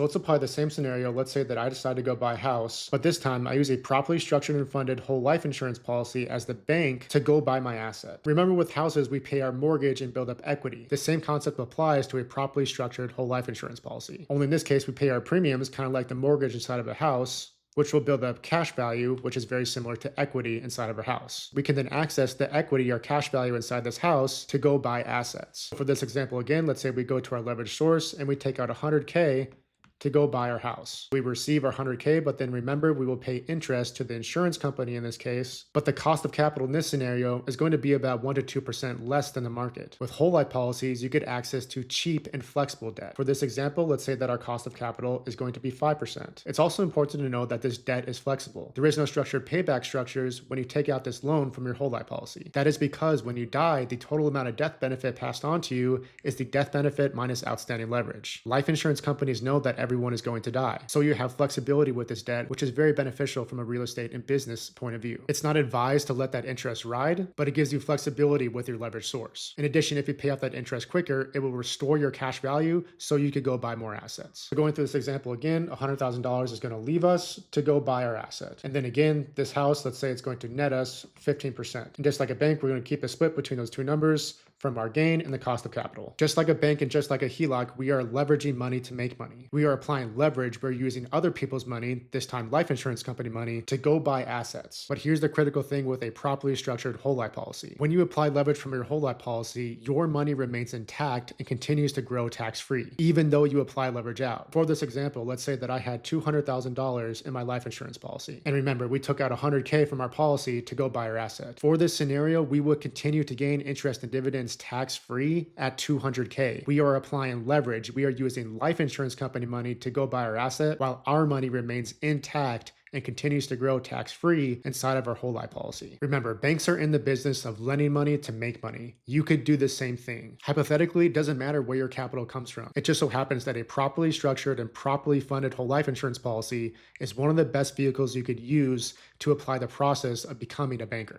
Let's apply the same scenario. Let's say that I decide to go buy a house, but this time I use a properly structured and funded whole life insurance policy as the bank to go buy my asset. Remember, with houses, we pay our mortgage and build up equity. The same concept applies to a properly structured whole life insurance policy. Only in this case, we pay our premiums kind of like the mortgage inside of a house, which will build up cash value, which is very similar to equity inside of our house. We can then access the equity or cash value inside this house to go buy assets. For this example again, let's say we go to our leverage source and we take out 100K to go buy our house. We receive our 100K, but then remember, we will pay interest to the insurance company in this case, but the cost of capital in this scenario is going to be about 1 to 2% less than the market. With whole life policies, you get access to cheap and flexible debt. For this example, let's say that our cost of capital is going to be 5%. It's also important to know that this debt is flexible. There is no structured payback structures when you take out this loan from your whole life policy. That is because when you die, the total amount of death benefit passed on to you is the death benefit minus outstanding leverage. Life insurance companies know that everyone is going to die. So you have flexibility with this debt, which is very beneficial from a real estate and business point of view. It's not advised to let that interest ride, but it gives you flexibility with your leverage source. In addition, if you pay off that interest quicker, it will restore your cash value so you could go buy more assets. So going through this example again, $100,000 is going to leave us to go buy our asset. And then again, this house, let's say it's going to net us 15%. And just like a bank, we're going to keep a split between those two numbers from our gain and the cost of capital. Just like a bank and just like a HELOC, we are leveraging money to make money. We are applying leverage. We're using other people's money, this time life insurance company money, to go buy assets. But here's the critical thing with a properly structured whole life policy. When you apply leverage from your whole life policy, your money remains intact and continues to grow tax-free, even though you apply leverage out. For this example, let's say that I had $200,000 in my life insurance policy. And remember, we took out 100K from our policy to go buy our asset. For this scenario, we would continue to gain interest and dividends tax-free at 200K. We are applying leverage. We are using life insurance company money to go buy our asset while our money remains intact and continues to grow tax-free inside of our whole life policy. Remember, banks are in the business of lending money to make money. You could do the same thing. Hypothetically, it doesn't matter where your capital comes from. It just so happens that a properly structured and properly funded whole life insurance policy is one of the best vehicles you could use to apply the process of becoming a banker.